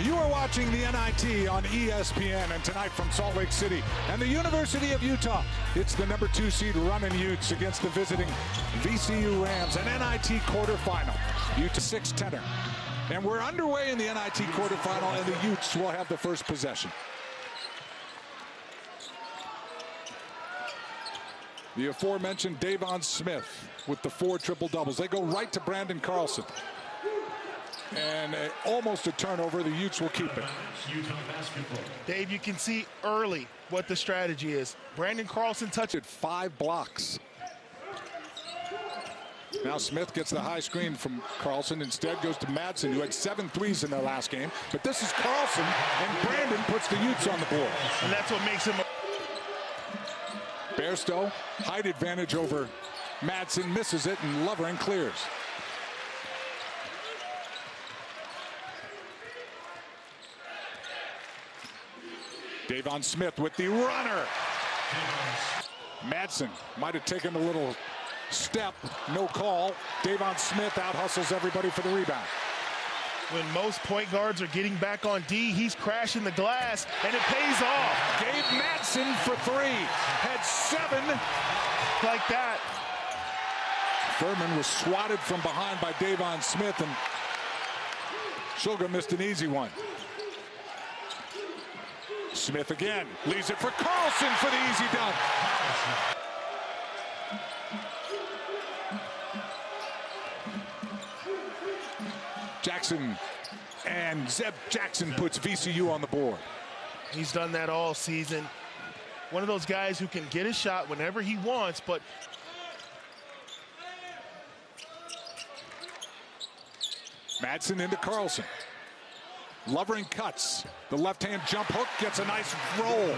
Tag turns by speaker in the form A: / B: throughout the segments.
A: You are watching the NIT on ESPN, and tonight from Salt Lake City and the University of Utah, it's the number 2 seed Runnin' Utes against the visiting VCU Rams, an NIT quarterfinal. Utah 6-10er. And we're underway in the NIT quarterfinal, and the Utes will have the first possession. The aforementioned Davon Smith with the 4 triple-doubles. They go right to Brandon Carlson. And almost a turnover. The Utes will keep it.
B: Dave, you can see early what the strategy is. Brandon Carlson touched
A: 5 blocks. Now Smith gets the high screen from Carlson. Instead goes to Madsen, who had 7 threes in their last game. But this is Carlson, and Brandon puts the Utes on the board.
B: And that's what makes him
A: Bairstow, height advantage over Madsen, misses it, and Lovering clears. Davon Smith with the runner. Madsen might have taken a little step, no call. Davon Smith out-hustles everybody for the rebound.
B: When most point guards are getting back on D, he's crashing the glass, and it pays off.
A: Gabe Madsen for 3, had 7
B: like that.
A: Furman was swatted from behind by Davon Smith, and Sugar missed an easy one. Smith again, leaves it for Carlson for the easy dunk. Jackson, and Zeb Jackson puts VCU on the board.
B: He's done that all season. One of those guys who can get a shot whenever he wants, but
A: Madsen into Carlson. Lovering cuts. The left-hand jump hook gets a nice roll.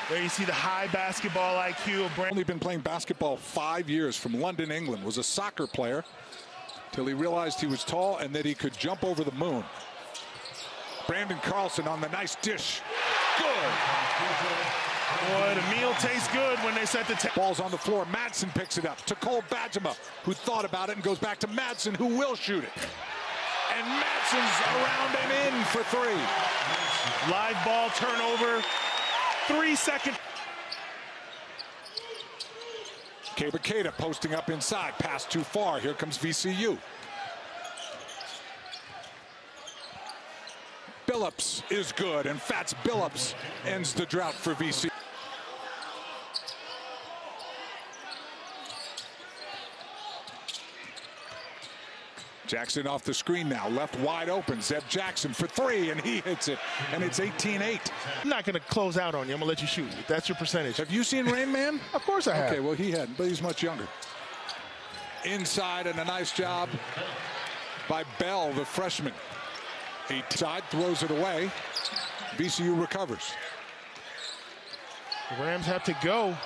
B: There you see the high basketball IQ of Brandon.
A: Only been playing basketball 5 years, from London, England. Was a soccer player till he realized he was tall and that he could jump over the moon. Brandon Carlson on the nice dish. Good.
B: Boy, the meal tastes good when they set the table.
A: Ball's on the floor. Madsen picks it up to Cole Bajema, who thought about it and goes back to Madsen, who will shoot it. And Madsen's around and in for 3.
B: Live ball turnover. 3 seconds.
A: Kabakeda posting up inside. Pass too far. Here comes VCU. Billups is good, and Fats Billups ends the drought for VCU. Jackson off the screen now, left wide open. Zeb Jackson for 3, and he hits it, and it's 18-8.
B: I'm not going to close out on you. I'm going to let you shoot. That's your percentage.
A: Have you seen Rain Man?
B: Of course I have.
A: Okay, well, he hadn't, but he's much younger. Inside, and a nice job by Bell, the freshman. Side throws it away. VCU recovers.
B: The Rams have to go.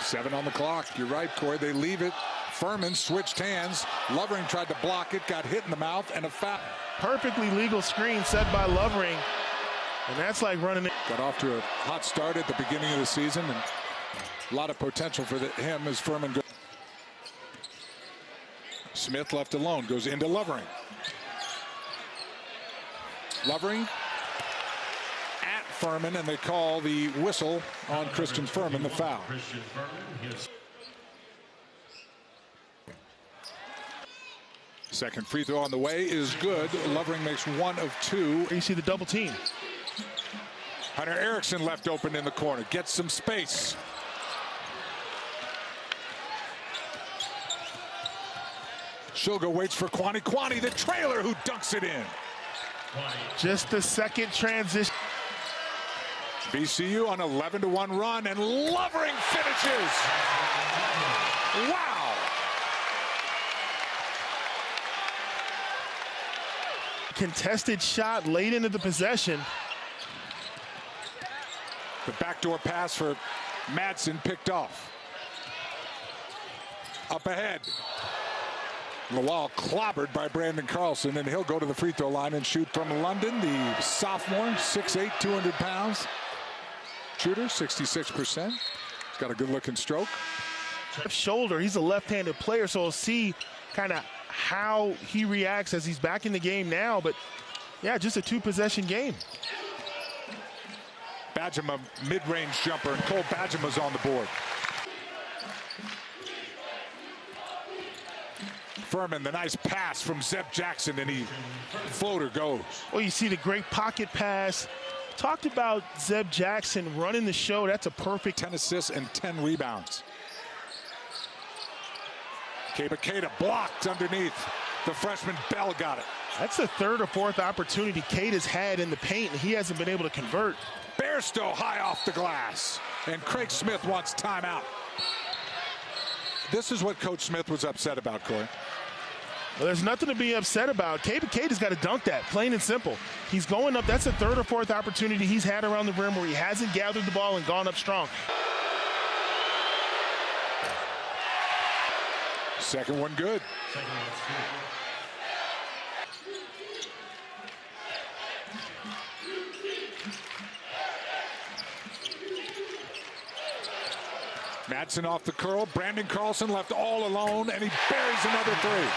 A: 7 on the clock. You're right, Corey. They leave it. Furman switched hands. Lovering tried to block it, got hit in the mouth, and a foul.
B: Perfectly legal screen set by Lovering, and that's like running it.
A: Got off to a hot start at the beginning of the season, and a lot of potential for him as Furman goes. Smith left alone, goes into Lovering. Lovering at Furman, and they call the whistle on Christian Furman, the foul. Second free throw on the way is good. Lovering makes 1 of 2.
B: You see the double team.
A: Hunter Erickson left open in the corner. Gets some space. Sugar waits for Kwani. Kwani, the trailer, who dunks it in.
B: Just the second transition.
A: VCU on 11-1 run, and Lovering finishes. Wow.
B: Contested shot late into the possession.
A: The backdoor pass for Madsen picked off. Up ahead. Lawal clobbered by Brandon Carlson, and he'll go to the free throw line and shoot from London. The sophomore, 6'8", 200 pounds. Shooter, 66%. He's got a good-looking stroke.
B: Shoulder, he's a left-handed player, so we'll see kind of how he reacts as he's back in the game now, but Yeah, just a two-possession game.
A: Badgema mid-range jumper, and Cole Badgema's on the board. Furman, the nice pass from Zeb Jackson, and he floater goes.
B: Well, you see the great pocket pass. Talked about Zeb Jackson running the show. That's a perfect
A: 10 assists and 10 rebounds. Keita blocked underneath. The freshman Bell got it.
B: That's the third or fourth opportunity Cade has had in the paint, and he hasn't been able to convert.
A: Bairstow high off the glass, and Craig Smith wants timeout. This is what Coach Smith was upset about, Corey.
B: Well, there's nothing to be upset about. Cade has got to dunk that, plain and simple. He's going up. That's the third or fourth opportunity he's had around the rim where he hasn't gathered the ball and gone up strong.
A: Second one good. Madsen off the curl. Brandon Carlson left all alone, and he buries another three.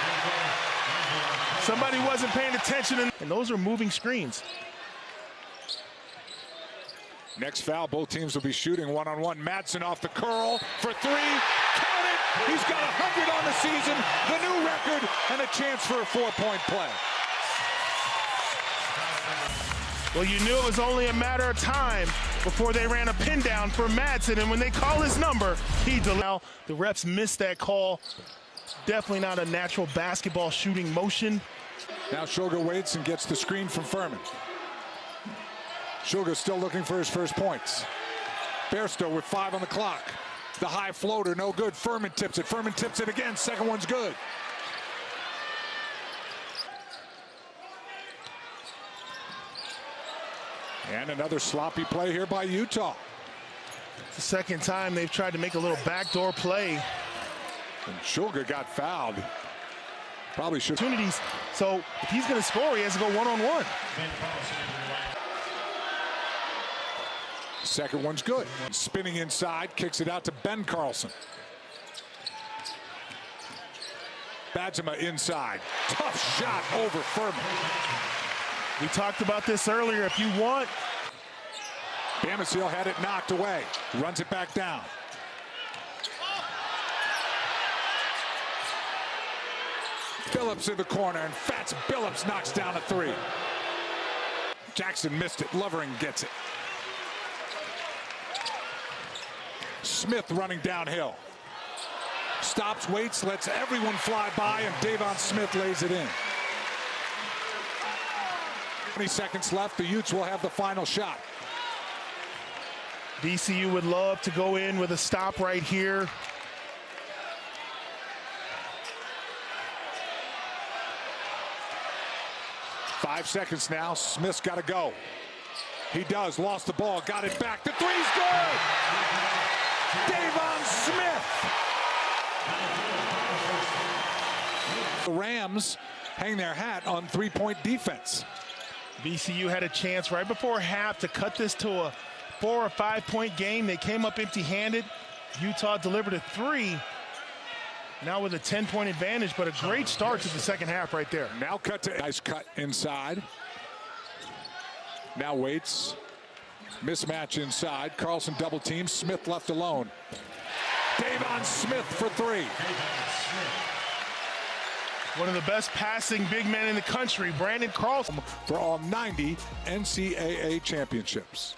B: Somebody wasn't paying attention, and those are moving screens.
A: Next foul, both teams will be shooting one-on-one. Madsen off the curl for three. Count it! He's got 100 on the season, the new record, and a chance for a four-point play.
B: Well, you knew it was only a matter of time before they ran a pin down for Madsen, and when they call his number, he delivered. The refs missed that call. Definitely not a natural basketball shooting motion.
A: Now Shulga waits and gets the screen from Furman. Shulga still looking for his first points. Bairstow with 5 on the clock. The high floater, no good. Furman tips it. Furman tips it again. Second one's good. And another sloppy play here by Utah.
B: It's the second time they've tried to make a little backdoor play.
A: And Shulga got fouled. Probably should.
B: Opportunities. So if he's going to score, he has to go one-on-one.
A: Second one's good. Spinning inside, kicks it out to Ben Carlson. Badgema inside. Tough shot over Furman.
B: We talked about this earlier. If you want.
A: Bamasil had it knocked away. Runs it back down. Phillips in the corner, and Fats Billups knocks down a three. Jackson missed it. Lovering gets it. Smith running downhill. Stops, waits, lets everyone fly by, and Davon Smith lays it in. 20 seconds left. The Utes will have the final shot.
B: VCU would love to go in with a stop right here.
A: Five seconds now. Smith's got to go. He does. Lost the ball. Got it back. The three's good. Davon Smith. The Rams hang their hat on three-point defense.
B: VCU had a chance right before half to cut this to a 4 or 5 point game. They came up empty-handed. Utah delivered a three. Now with a 10-point advantage, but a great start to the second half right there.
A: Now cut to nice cut inside. Now waits. Mismatch inside. Carlson double team. Smith left alone. Davon Smith for three.
B: One of the best passing big men in the country, Brandon Carlson.
A: For all 90 NCAA championships.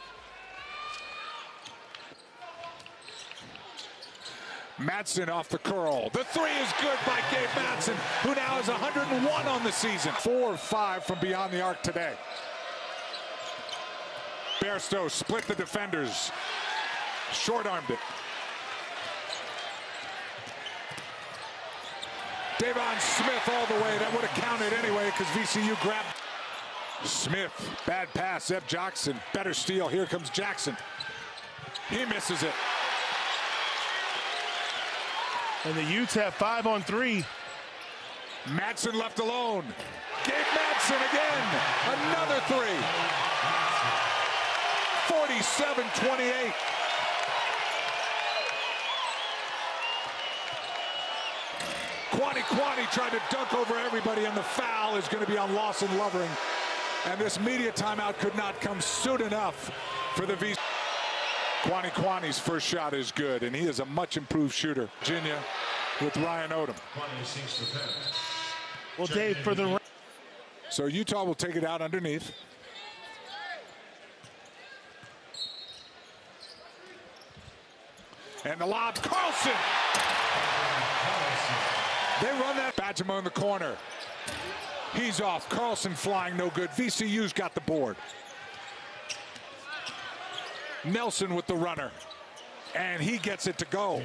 A: Madsen off the curl. The three is good by Gabe Madsen, who now has 101 on the season. 4 of 5 from beyond the arc today. Bairstow split the defenders. Short-armed it. Davon Smith all the way. That would have counted anyway because VCU grabbed. Smith, bad pass. Zeb Jackson, better steal. Here comes Jackson. He misses it.
B: And the Utes have 5 on 3.
A: Madsen left alone. Gabe Madsen again. Another three. 47-28. Kwani tried to dunk over everybody, and the foul is going to be on Lawson Lovering. And this media timeout could not come soon enough for the VCU. Kwani's first shot is good, and he is a much improved shooter. Virginia with Ryan Odom.
B: Well, Dave, for the...
A: So Utah will take it out underneath. And the lob, Carlson! They run that. Badgemo in the corner. He's off. Carlson flying no good. VCU's got the board. Nelson with the runner. And he gets it to go.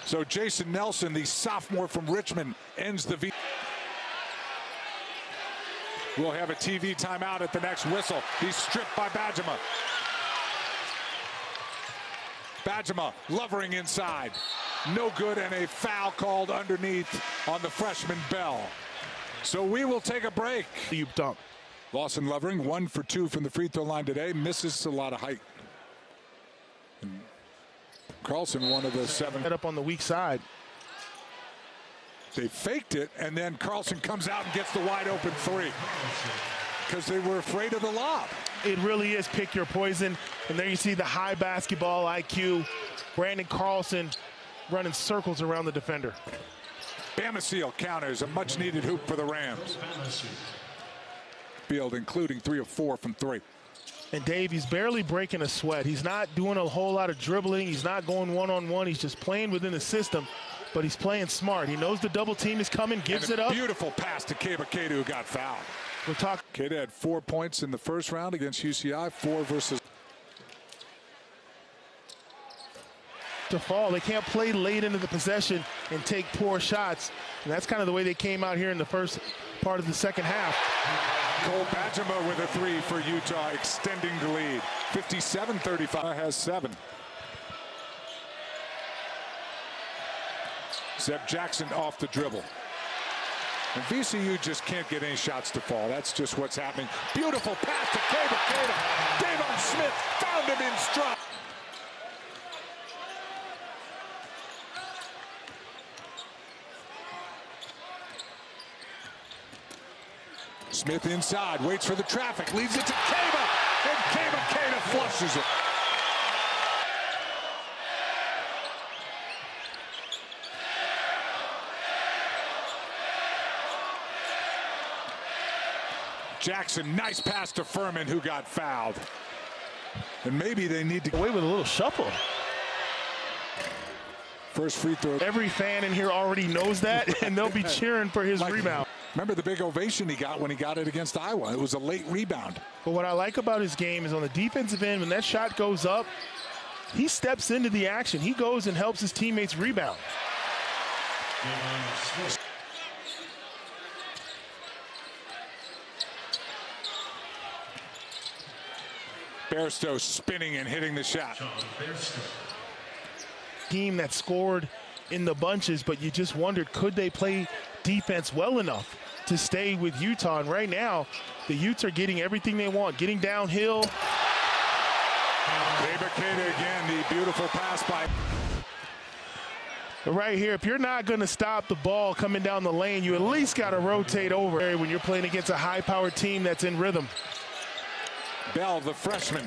A: So Jason Nelson, the sophomore from Richmond, ends the V. We'll have a TV timeout at the next whistle. He's stripped by Badgemo. Badgemo lovering inside. No good, and a foul called underneath on the freshman Bell. So we will take a break.
B: You dump.
A: Lawson Lovering, 1 for 2 from the free throw line today. Misses a lot of height. And Carlson, one of the 7.
B: Head up on the weak side.
A: They faked it, and then Carlson comes out and gets the wide open 3. Because they were afraid of the lob.
B: It really is pick your poison. And there you see the high basketball IQ. Brandon Carlson running circles around the defender.
A: Bamasil counters, a much-needed hoop for the Rams. Field including 3 of 4 from 3.
B: And Dave, he's barely breaking a sweat. He's not doing a whole lot of dribbling. He's not going one-on-one. He's just playing within the system, but he's playing smart. He knows the double team is coming, gives it up.
A: Beautiful pass to Keba Keita, who got fouled.
B: We're talking.
A: Keita had 4 points in the first round against UCI, 4 versus.
B: To fall. They can't play late into the possession and take poor shots. And that's kind of the way they came out here in the first part of the second half.
A: Cole Badgemo with a 3 for Utah, extending the lead. 57-35 has 7. Zeb Jackson off the dribble. And VCU just can't get any shots to fall. That's just what's happening. Beautiful pass to Keba Keita. Davon Smith found him in stride. Smith inside, waits for the traffic, leads it to Keba, and Keba Keita flushes it. Jackson, nice pass to Furman, who got fouled. And maybe they need to
B: away with a little shuffle.
A: First free throw.
B: Every fan in here already knows that, and they'll be cheering for his rebound.
A: Remember the big ovation he got when he got it against Iowa. It was a late rebound.
B: But what I like about his game is on the defensive end, when that shot goes up, he steps into the action. He goes and helps his teammates rebound.
A: Bairstow spinning and hitting the shot.
B: Team that scored in the bunches, but you just wondered, could they play defense well enough to stay with Utah? And right now, the Utes are getting everything they want, getting downhill.
A: Keba Keita again, the beautiful pass by.
B: Right here, if you're not going to stop the ball coming down the lane, you at least got to rotate over when you're playing against a high-powered team that's in rhythm.
A: Bell, the freshman,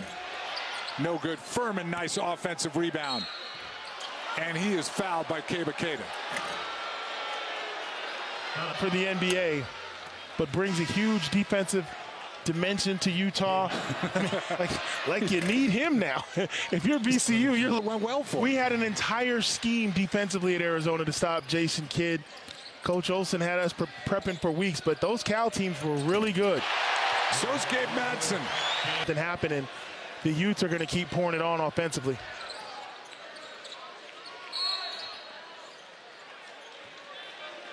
A: no good. Furman, nice offensive rebound. And he is fouled by Keba Keita.
B: For the NBA, but brings a huge defensive dimension to Utah. I mean, like you need him now. If you're VCU, you're
A: went well for him.
B: We had an entire scheme defensively at Arizona to stop Jason Kidd. Coach Olsen had us prepping for weeks, but those Cal teams were really good.
A: So's Gabe Madsen.
B: Nothing happening. The Utes are going to keep pouring it on offensively.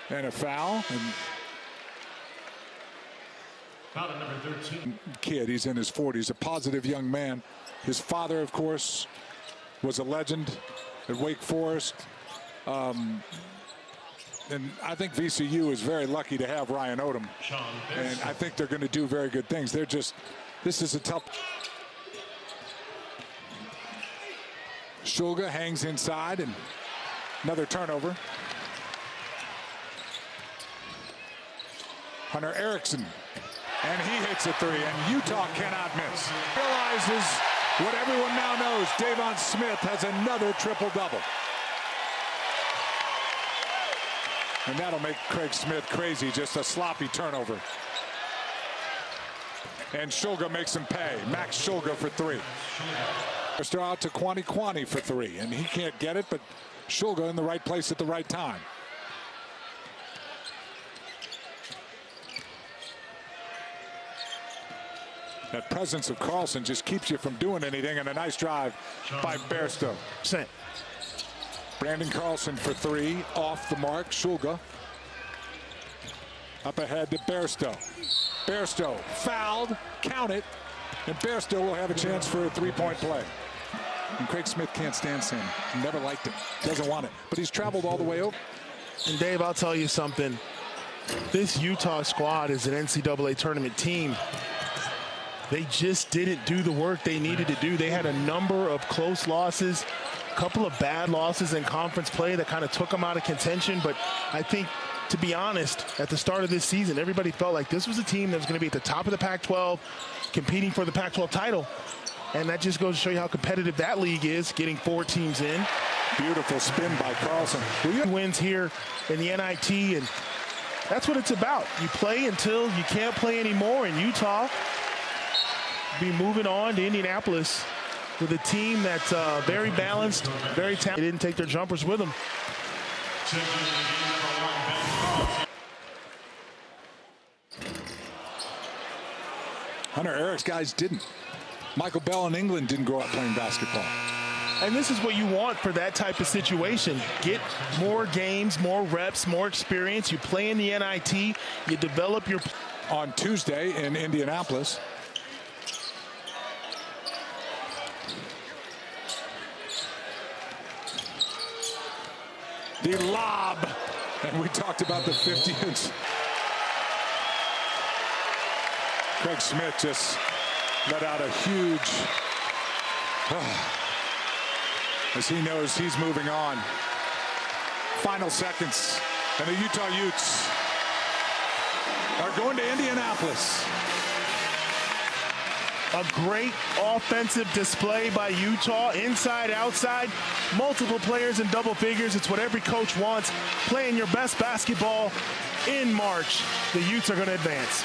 A: And a foul. And
C: foul at number 13.
A: Kid, he's in his 40s, a positive young man. His father, of course, was a legend at Wake Forest. And I think VCU is very lucky to have Ryan Odom. And I think they're going to do very good things. They're just, this is a tough. Shulga hangs inside and another turnover. Hunter Erickson And he hits a three, and Utah cannot miss. Realizes what everyone now knows, Davon Smith has another triple-double. And that'll make Craig Smith crazy, just a sloppy turnover. And Shulga makes him pay. Max Shulga for three. They're out to Kwani for three, and he can't get it, but Shulga in the right place at the right time. That presence of Carlson just keeps you from doing anything, and a nice drive by Bairstow. Brandon Carlson for three, off the mark. Shulga up ahead to Bairstow. Bairstow fouled, count it, and Bairstow will have a chance for a three-point play. And Craig Smith can't stand Sam. Never liked it, doesn't want it, but he's traveled all the way over.
B: And Dave, I'll tell you something. This Utah squad is an NCAA tournament team. They just didn't do the work they needed to do. They had a number of close losses, a couple of bad losses in conference play that kind of took them out of contention. But I think, to be honest, at the start of this season, everybody felt like this was a team that was going to be at the top of the Pac-12, competing for the Pac-12 title. And that just goes to show you how competitive that league is, getting 4 teams in.
A: Beautiful spin by Carlson.
B: Wins here in the NIT, and that's what it's about. You play until you can't play anymore, and Utah be moving on to Indianapolis with a team that's very balanced, very talented. They didn't take their jumpers with them.
A: Hunter Eric's guys didn't. Michael Bell in England didn't grow up playing basketball.
B: And this is what you want for that type of situation. Get more games, more reps, more experience. You play in the NIT, you develop your...
A: On Tuesday in Indianapolis, the lob, and we talked about the 50-inch. Craig Smith just let out a huge, as he knows he's moving on. Final seconds, and the Utah Utes are going to Indianapolis.
B: A great offensive display by Utah, inside, outside, multiple players in double figures. It's what every coach wants. Playing your best basketball in March. The Utes are going to advance.